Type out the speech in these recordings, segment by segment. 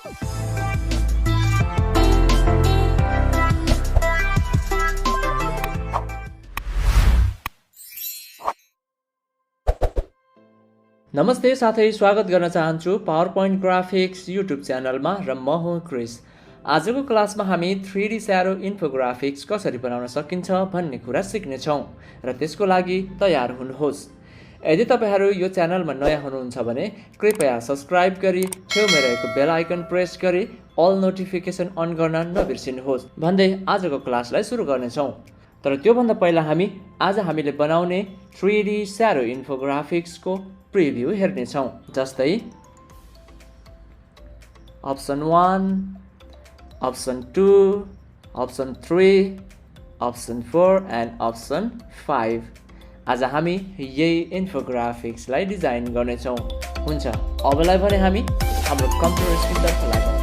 नमस्ते साथै स्वागत गर्न चाहन्छु पावरपोइन्ट ग्राफिक्स युट्युब च्यानलमा र म हुँ क्रिस। आजको क्लासमा हामी 3D स्याडो इन्फोग्राफिक्स कसरी बनाउन सकिन्छ भन्ने कुरा सिक्नेछौँ र त्यसको लागि तयार हुनुहोस्। यदि तपाईहरू यो च्यानलमा नयाँ हुनुहुन्छ भने कृपया सब्स्क्राइब गरी छेउमा रहेको बेल आइकन प्रेस गरी अल नोटिफिकेसन अन गर्न नबिर्सिनुहोस् भन्दै आजको क्लासलाई सुरु गर्नेछौँ। तर त्योभन्दा पहिला हामीले बनाउने 3D स्याडो इन्फोग्राफिक्सको प्रिभ्यू हेर्नेछौँ। जस्तै option 1, option 2, option 3, option 4 and option 5। आज हामी यही इन्फोग्राफिक्सलाई डिजाइन गर्नेछौँ। हुन्छ, अबलाई भने हामी हाम्रो कम्प्युटर स्क्रिनतर्फ लागौँ।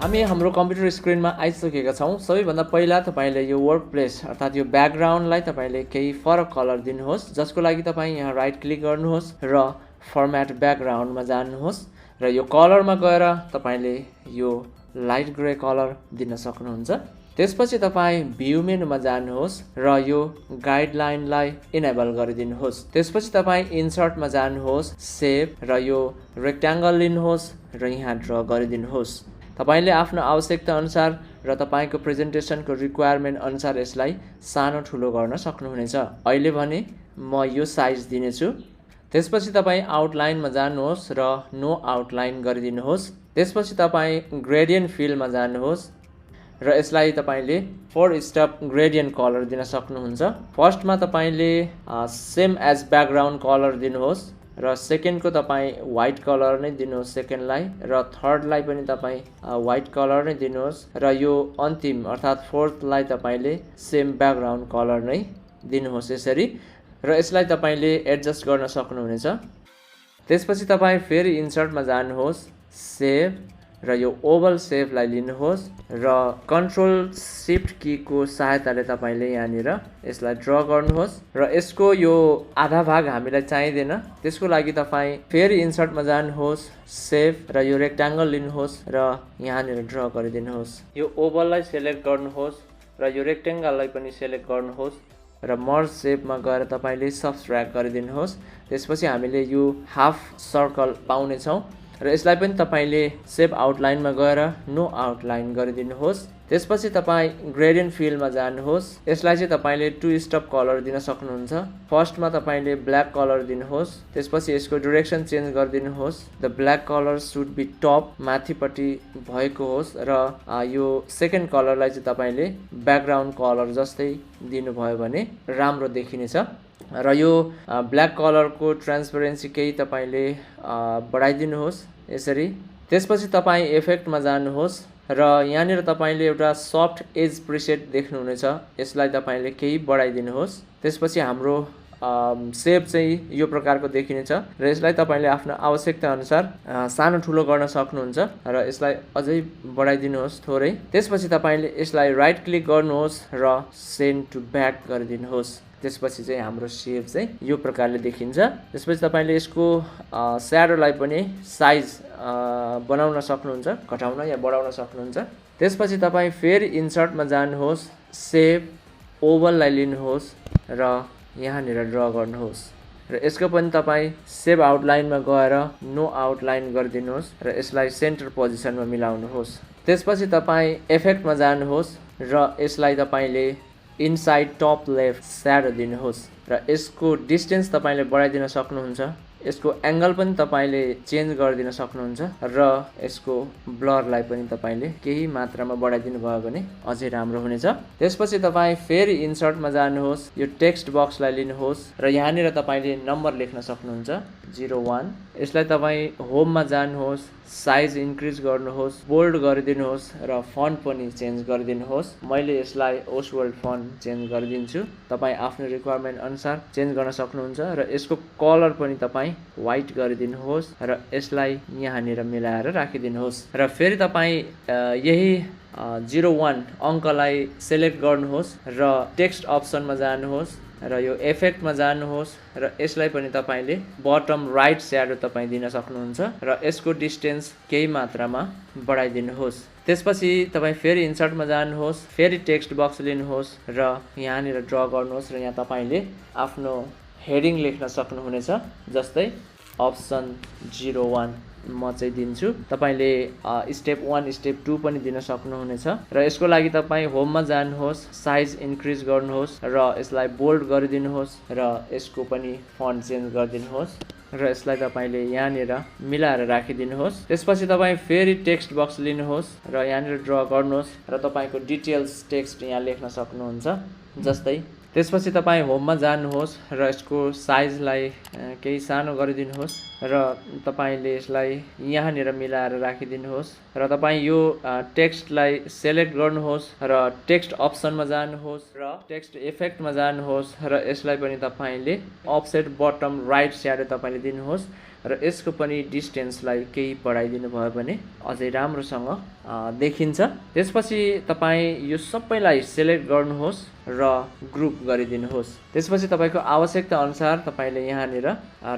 हामी हाम्रो कम्प्युटर स्क्रिनमा आइसकेका छौँ। सबैभन्दा पहिला तपाईले यो वर्क प्लेस अर्थात् यो ब्याकग्राउन्डलाई तपाईले केही फरक कलर दिनुहोस्, जसको लागि तपाईँ यहाँ राइट क्लिक गर्नुहोस् र फर्म्याट ब्याकग्राउन्डमा जानुहोस् र यो कलरमा गएर तपाईले यो लाइट ग्रे कलर दिन सक्नुहुन्छ। त्यसपछि तपाईँ भ्यू मेनुमा जानुहोस् र यो गाइडलाइनलाई इनेबल गरिदिनुहोस्। त्यसपछि तपाईँ इन्सर्टमा जानुहोस्, सेभ र यो रेक्ट्याङ्गल लिनुहोस् र यहाँ ड्र गरिदिनुहोस्। तपाईले आफ्नो आवश्यकता अनुसार र तपाईको प्रेजेन्टेसनको रिक्वायरमेन्ट अनुसार यसलाई सानो ठुलो गर्न सक्नुहुनेछ। अहिले भने म यो साइज दिनेछु। त्यसपछि तपाईँ आउटलाइनमा जानुहोस् र नो आउटलाइन गरिदिनुहोस्। त्यसपछि तपाईँ ग्रेडियन्ट फिलमा जानुहोस् र यसलाई तपाईले 4 स्टेप ग्रेडियन्ट कलर दिन सक्नुहुन्छ। फर्स्टमा तपाईले सेम एज ब्याकग्राउन्ड कलर दिनुहोस् र सेकेन्डको तपाईँ व्हाइट कलर नै दिनुहोस् सेकेन्डलाई, र थर्डलाई पनि तपाईँ व्हाइट कलर नै दिनुहोस् र यो अन्तिम अर्थात् फोर्थलाई तपाईँले सेम ब्याकग्राउन्ड कलर नै दिनुहोस् यसरी, र यसलाई तपाईँले एडजस्ट गर्न सक्नुहुनेछ। त्यसपछि तपाईँ फेरि इन्सर्टमा जानुहोस्, सेभ र यो ओभल सेपलाई लिनुहोस् र कन्ट्रोल शिफ्ट कीको सहायताले तपाईँले यहाँनिर यसलाई ड्र गर्नुहोस् र यसको यो आधा भाग हामीलाई चाहिँदैन। त्यसको लागि तपाईँ फेरि इन्सर्टमा जानुहोस्, सेभ र यो रेक्ट्याङ्गल लिनुहोस् र यहाँनिर ड्र गरिदिनुहोस्। यो ओभललाई सेलेक्ट गर्नुहोस् र यो रेक्ट्याङ्गललाई पनि सेलेक्ट गर्नुहोस् र मर्ज सेपमा गएर तपाईँले सब्ट्र्याक्ट गरिदिनुहोस्। त्यसपछि हामीले यो हाफ सर्कल पाउनेछौँ र यसलाई पनि तपाईले सेभ आउटलाइनमा गएर नो आउटलाइन गरिदिनुहोस्। त्यसपछि तपाईँ ग्रेडियन्ट फिलमा जानुहोस्। यसलाई चाहिँ तपाईँले 2 स्टेप कलर दिन सक्नुहुन्छ। फर्स्टमा तपाईँले ब्ल्याक कलर दिनुहोस्, त्यसपछि यसको डिरेक्सन चेन्ज गरिदिनुहोस्। The black colour should be top, माथिपट्टि भएको होस्, र यो सेकेन्ड कलरलाई चाहिँ तपाईँले ब्याकग्राउन्ड कलर जस्तै दिनुभयो भने राम्रो देखिनेछ। र यो ब्ल्याक कलरको ट्रान्सपरेन्सी केही तपाईँले बढाइदिनुहोस् यसरी। त्यसपछि तपाईँ इफेक्टमा जानुहोस् र यहाँनिर तपाईँले एउटा सफ्ट एज प्रिसेट देख्नुहुनेछ, यसलाई तपाईँले केही बढाइदिनुहोस्। त्यसपछि हाम्रो सेप चाहिँ यो प्रकारको देखिनेछ र यसलाई तपाईँले आफ्नो आवश्यकता अनुसार सानो ठुलो गर्न सक्नुहुन्छ र यसलाई अझै बढाइदिनुहोस् थोरै। त्यसपछि तपाईँले यसलाई राइट क्लिक गर्नुहोस् र सेन्ड टु ब्याक गरिदिनुहोस्। त्यसपछि चाहिँ हाम्रो सेप चाहिँ यो प्रकारले देखिन्छ। त्यसपछि तपाईँले यसको स्याडोलाई पनि साइज बनाउन सक्नुहुन्छ, घटाउन या बढाउन सक्नुहुन्छ। त्यसपछि तपाईँ फेरि इन्सर्टमा जानुहोस्, सेभ, ओभललाई लिनुहोस् र यहाँनिर ड्र गर्नुहोस् र यसको पनि तपाईँ सेभ आउटलाइनमा गएर नो आउटलाइन गरिदिनुहोस् र यसलाई सेन्टर पोजिसनमा मिलाउनुहोस्। त्यसपछि तपाईँ इफेक्टमा जानुहोस् र यसलाई तपाईँले इनसाइड टप लेफ्ट स्याडो दिनुहोस् र यसको डिस्टेन्स तपाईँले बढाइदिन सक्नुहुन्छ। यसको एङ्गल पनि तपाईँले चेन्ज गरिदिन सक्नुहुन्छ र यसको ब्लरलाई पनि तपाईँले केही मात्रामा बढाइदिनु भयो भने अझै राम्रो हुनेछ। त्यसपछि तपाईँ फेरि इन्सर्टमा जानुहोस्, यो टेक्स्ट बक्सलाई लिनुहोस् र यहाँनिर तपाईँले नम्बर लेख्न सक्नुहुन्छ 01। यसलाई तपाईँ होममा जानुहोस्, साइज इन्क्रिज गर्नुहोस्, बोल्ड गरिदिनुहोस् र फन्ट पनि चेन्ज गरिदिनुहोस्। मैले यसलाई ओसवर्ल्ड फन्ट चेन्ज गरिदिन्छु, तपाईँ आफ्नो रिक्वायरमेन्ट अनुसार चेन्ज गर्न सक्नुहुन्छ र यसको कलर पनि तपाईँ व्हाइट गरिदिनुहोस् र यसलाई यहाँनिर मिलाएर राखिदिनुहोस् र फेरि तपाईँ यही 01 अङ्कलाई सेलेक्ट गर्नुहोस् र टेक्स्ट अप्सनमा जानुहोस् र यो इफेक्टमा जानुहोस् र यसलाई पनि तपाईले बटम राइट स्याडो तपाईँ दिन सक्नुहुन्छ र यसको डिस्टेन्स केही मात्रामा बढाइदिनुहोस्। त्यसपछि तपाईँ फेरि इन्सर्टमा जानुहोस्, फेरि टेक्स्ट बक्स लिनुहोस् र यहाँनिर ड्र गर्नुहोस् र यहाँ तपाईँले आफ्नो हेडिङ लेख्न सक्नुहुनेछ। जस्तै अप्सन 01 म चाहिँ दिन्छु। तपाईले स्टेप 1 स्टेप 2 पनि दिन सक्नुहुनेछ र यसको लागि तपाईँ होममा जानुहोस्, साइज इन्क्रिज गर्नुहोस् र यसलाई बोल्ड गरिदिनुहोस् र यसको पनि फन्ट चेन्ज गरिदिनुहोस् र यसलाई तपाईले यहाँनिर मिलाएर राखिदिनुहोस्। त्यसपछि तपाईँ फेरि टेक्स्ट बक्स लिनुहोस् र यहाँनिर ड्र गर्नुहोस् र तपाईँको डिटेल्स टेक्स्ट यहाँ लेख्न सक्नुहुन्छ। जस्तै त्यसपछि तपाईँ होममा जानुहोस् र यसको साइजलाई केही सानो गरिदिनुहोस् र तपाईले यसलाई यहाँनिर मिलाएर राखिदिनुहोस् र तपाईँ यो टेक्स्टलाई सेलेक्ट गर्नुहोस् र टेक्स्ट अप्सनमा जानुहोस् र टेक्स्ट इफेक्टमा जानुहोस् र यसलाई पनि तपाईले अफसेट बटम राइट स्याडो तपाईले दिनुहोस् र यसको पनि डिस्टेन्सलाई केही बढाइदिनु भयो भने अझै राम्रोसँग देखिन्छ। त्यसपछि तपाईँ यो सबैलाई सेलेक्ट गर्नुहोस् र ग्रुप गरिदिनुहोस्। त्यसपछि तपाईँको आवश्यकता अनुसार तपाईँले यहाँनिर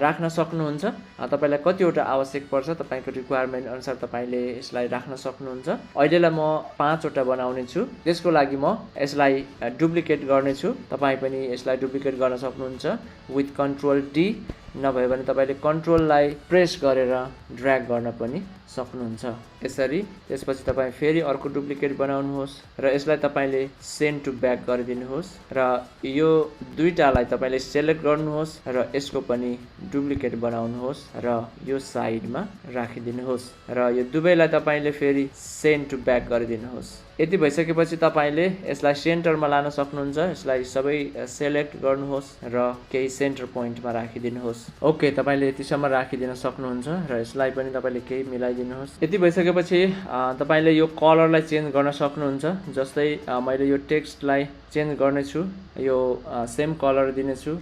राख्न सक्नुहुन्छ। तपाईँलाई कतिवटा आवश्यक पर्छ तपाईँको रिक्वायरमेन्ट अनुसार तपाईँले यसलाई राख्न सक्नुहुन्छ। अहिलेलाई म 5 वटा बनाउने छु। त्यसको लागि म यसलाई डुप्लिकेट गर्नेछु। तपाईँ पनि यसलाई डुप्लिकेट गर्न सक्नुहुन्छ विथ कन्ट्रोल डी, नभए भने तपाईँले कन्ट्रोललाई प्रेस गरेर ड्र्याग गर्न पनि सक्नुहुन्छ यसरी। त्यसपछि तपाईँ फेरि अर्को डुप्लिकेट बनाउनुहोस् र यसलाई तपाईँले सेन्ड टु ब्याक गरिदिनुहोस् र यो दुईटालाई तपाईँले सेलेक्ट गर्नुहोस् र यसको पनि डुप्लिकेट बनाउनुहोस् र यो साइडमा राखिदिनुहोस् र यो दुवैलाई तपाईँले फेरि सेन्ड टु ब्याक गरिदिनुहोस्। यति भइसकेपछि तपाईँले यसलाई सेन्टरमा लान सक्नुहुन्छ। यसलाई सबै सेलेक्ट गर्नुहोस् र केही सेन्टर पोइन्टमा राखिदिनुहोस्। ओके, तपाईँले यतिसम्म राखिदिन सक्नुहुन्छ र यसलाई पनि तपाईँले केही मिलाइदिनुहोस्। यति भइसकेपछि तपाईँले यो कलरलाई चेन्ज गर्न सक्नुहुन्छ। जस्तै मैले यो टेक्स्टलाई चेन्ज गर्नेछु, यो सेम कलर दिनेछु।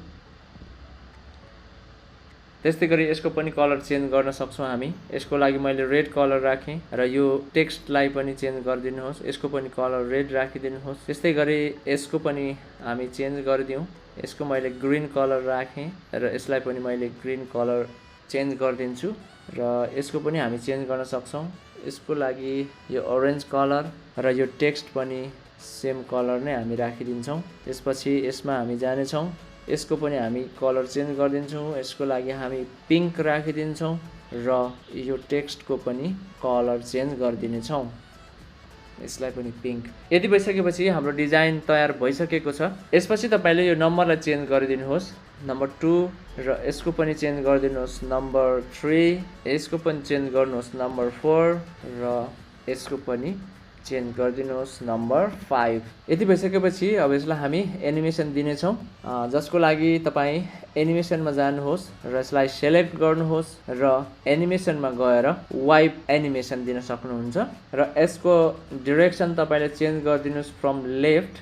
त्यस्तै गरी यसको पनि कलर चेन्ज गर्न सक्छौँ हामी। यसको लागि मैले रेड कलर राखेँ र यो टेक्स्टलाई पनि चेन्ज गरिदिनुहोस्। यसको पनि कलर रेड राखिदिनुहोस्। त्यस्तै गरी यसको पनि हामी चेन्ज गरिदिउँ। यसको मैले ग्रीन कलर राखेँ र यसलाई पनि मैले ग्रीन कलर चेन्ज गरिदिन्छु र यसको पनि हामी चेन्ज गर्न सक्छौँ। यसको लागि यो ओरेन्ज कलर र यो टेक्स्ट पनि सेम कलर नै हामी राखिदिन्छौँ। त्यसपछि यसमा हामी जानेछौँ, यसको पनि हामी कलर चेन्ज गरिदिन्छौँ। यसको लागि हामी पिङ्क राखिदिन्छौँ र यो टेक्स्टको पनि कलर चेन्ज गरिदिनेछौँ। यसलाई पनि पिङ्क। यदि भइसकेपछि हाम्रो डिजाइन तयार भइसकेको छ। यसपछि तपाईँले यो नम्बरलाई चेन्ज गरिदिनुहोस्, नम्बर 2 र यसको पनि चेन्ज गरिदिनुहोस् नम्बर 3, यसको पनि चेन्ज गर्नुहोस् नम्बर 4 र यसको पनि चेन्ज गरिदिनुहोस् नम्बर 5। यति भइसकेपछि अब यसलाई हामी एनिमेसन दिनेछौँ, जसको लागि तपाईँ एनिमेसनमा जानुहोस् र यसलाई सेलेक्ट गर्नुहोस् र एनिमेसनमा गएर वाइप एनिमेसन दिन सक्नुहुन्छ र यसको डिरेक्सन तपाईँले चेन्ज गरिदिनुहोस् फ्रम लेफ्ट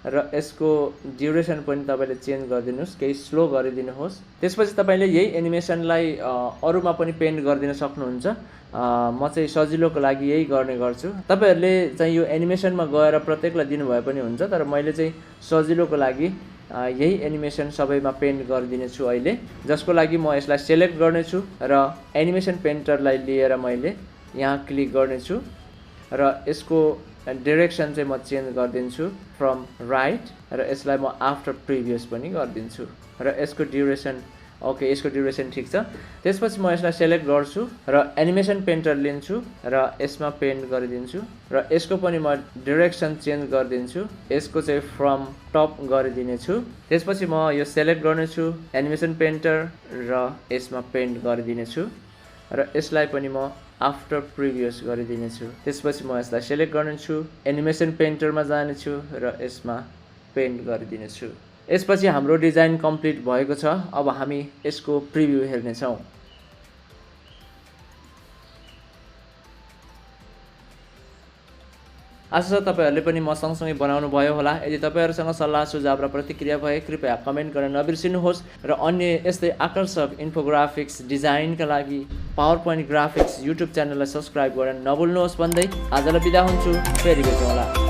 र यसको ड्युरेसन पनि तपाईँले चेन्ज गरिदिनुहोस्, केही स्लो गरिदिनुहोस्। त्यसपछि तपाईँले यही एनिमेसनलाई अरूमा पनि पेन्ट गरिदिन सक्नुहुन्छ। म चाहिँ सजिलोको लागि यही गर्ने गर्छु। तपाईँहरूले चाहिँ यो एनिमेसनमा गएर प्रत्येकलाई दिनुभए पनि हुन्छ, तर मैले चाहिँ सजिलोको लागि यही एनिमेसन सबैमा पेन्ट गरिदिनेछु अहिले, जसको लागि म यसलाई सेलेक्ट गर्नेछु र एनिमेसन पेन्टरलाई लिएर मैले यहाँ क्लिक गर्नेछु र यसको डिरेक्सन चाहिँ म चेन्ज गरिदिन्छु फ्रम राइट र यसलाई म आफ्टर प्रिभियस पनि गरिदिन्छु र यसको ड्युरेसन ओके, यसको ड्युरेसन ठिक छ। त्यसपछि म यसलाई सेलेक्ट गर्छु र एनिमेसन पेन्टर लिन्छु र यसमा पेन्ट गरिदिन्छु र यसको पनि म डिरेक्सन चेन्ज गरिदिन्छु। यसको चाहिँ फ्रम टप गरिदिनेछु। त्यसपछि म यो सेलेक्ट गर्नेछु एनिमेसन पेन्टर र यसमा पेन्ट गरिदिनेछु र यसलाई पनि म आफ्टर प्रिभियस गरिदिनेछु। त्यसपछि म यसलाई सेलेक्ट गर्नेछु, एनिमेसन पेन्टरमा जानेछु र यसमा पेन्ट गरिदिनेछु। यसपछि हाम्रो डिजाइन कम्प्लिट भएको छ। अब हामी यसको प्रिभ्यू हेर्नेछौँ। आशा छ तपाईहरूले पनि म सँगसँगै बनाउनु भयो होला। यदि तपाईहरूसँग सल्लाह सुझाव र प्रतिक्रिया भए कृपया कमेन्ट गर्न नबिर्सिनुहोस् र अन्य यस्तै आकर्षक इन्फोग्राफिक्स डिजाइनका लागि पावरपोइन्ट ग्राफिक्स युट्युब च्यानललाई सब्स्क्राइब गर्न नभुल्नुहोस् भन्दै आजलाई बिदा हुन्छु। फेरि भेटौँला।